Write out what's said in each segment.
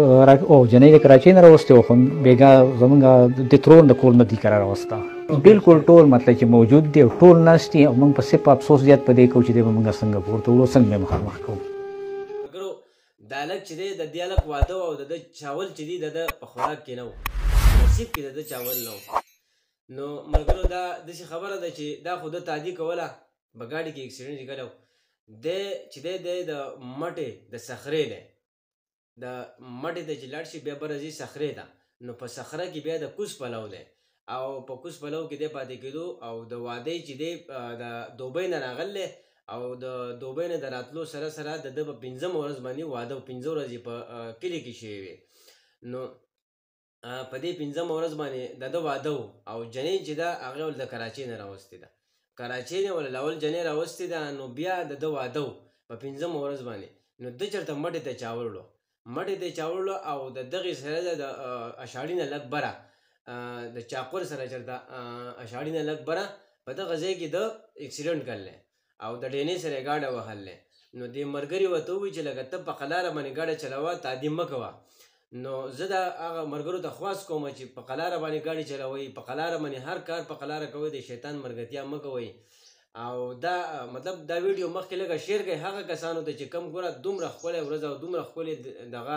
او جنې د کراچۍ نه راوستې وو خو بېګا زمونږ د ترور د کور نه دي کره راوسته بالکل ټول مطلب چې موجود دی او ټول ناست دي او موږ په صرف افسوس زیات په دې کوو چې دی به موږ څنګه پورته وړو څنګه به مخامخ کوو مګرو دا هلک چې دی د دې هلک واده او د ده چاول چې دي د ده په خوراک کې نه و نصیب کې د ده چاول نه و نو ملګرو دا داسې خبره ده چې دا خو ده تعدي کوله په ګاډي کې اکسیډنټ یې کړی و دی چې دی د مټې د صخرې دی د مټې ته چې لاړ شي بیا به راځي صخرې ته نو په صخره کې بیا د کوز پلو دی او په کوز پلو کې دی پاتې کېدو او د واده چې دی د دوبۍ نه راغلی او د دوبۍ نه د راتلو سره سره د ده په 5مه ورځ باندې واده 5 ورځې په کلي کې شوې وې نو په دې 5مه ورځ باندې د ده واده و او جنۍ چې ده هغې ول د کراچۍ نه راوستې ده کراچۍ نه ول اول جنۍ راوستې ده نو بیا د ده واده و په 5مه ورځ باندې نو ده چېرته مټې ته چاوړلو مټې ته چاوړلو او د دغې سره د اشاړي نه لږ بره د چاقور سره چېرته اشاړي نه لږ بره په دغه ځای کې د اکسیډنټ کړلی او د ډینې سره یې ګاډه وهلی نو دې ملګري ورته ووایي چې لکه ته په قلاره باندې ګاډه چلوه تعدي مه کوه نو زه د هغه ملګرو ته خواست کوم چې په قلاره باندې ګاډي چلوئ په قلاره باندې هر کار په قلاره کوئ د شیطان ملګرتیا مه کوئ او دا مطلب دا ویډیو مخکې لږه شیر کړئ هغه کسانو ته چې کم ګوره دومره ښکلی ورځ او دومره ښکلې دغه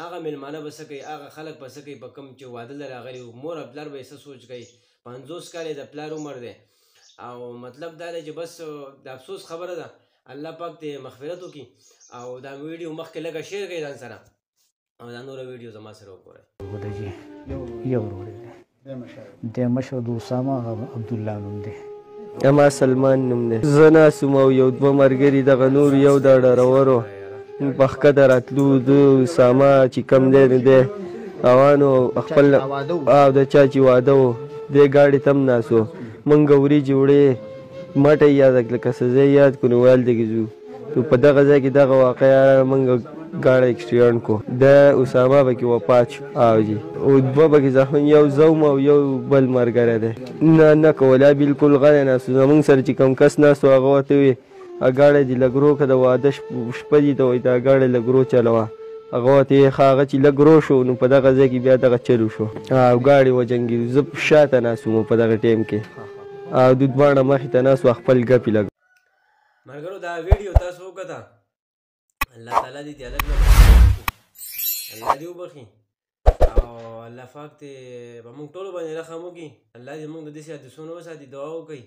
هغه میلمانه به څه کوي هغه خلک به څه کوي په کوم چې واده له راغلي وو مور او پلار به یې څه سوچ کوي 50 کال د پلار عمر دی او مطلب دا دی چې بس د افسوس خبره ده الله پاک ته مغفرت وکړي او دا ویډیو مخکې لږه شیر کړئ ځان سره او دا نوره ویډیو زما سره وګورئ یو ورور دی د مشر د اسامه عبدالله نوم دی اما سلمان نوم دی زه ناست وم او یو دوه ملګري دغه نور یو د ډرورو په ښکته راتلو د اسامه چې کوم دی نو دی روانو خپل او د چا چې واده و دې ګاډي ته هم ناست و مونږ وریجې وړې مټه یې یاده کړه که څه ځای یاد کړو نو ویل دې ځو نو په دغه ځای کې دغه واقعه مونږ ګاډی اکسیډنټ کو د اسامه پکې وفات شو او جي او دوه پکې زخمیان یو زه وم او یو بل ملګری دی نه کولا بالکل غلی ناست و زمونږ سره چې کوم کس ناست و هغه ورته وویل ګاډی دې لږ ورو که د واده شپه دي ته وایي دا ګاډی لږ ورو چلوه هغه ورته ویل ښه هغه چې لږ ورو شو نو په دغه ځای کې بیا دغه چلو شو او ګاډی وجنګېدو زه شاته ناست وم په دغه ټایم کې او دوی دواړه مخې ته ناست و خپل ګپې لګ ملګرو دا ویډیو تاسو وکته الله تعالی دې دې هلک نه الله دې وبخي او الله پاک دې په موږ ټولو باندې رحم وکړي الله دې موږ د داسې حادثو نه وساتي دعا وکړئ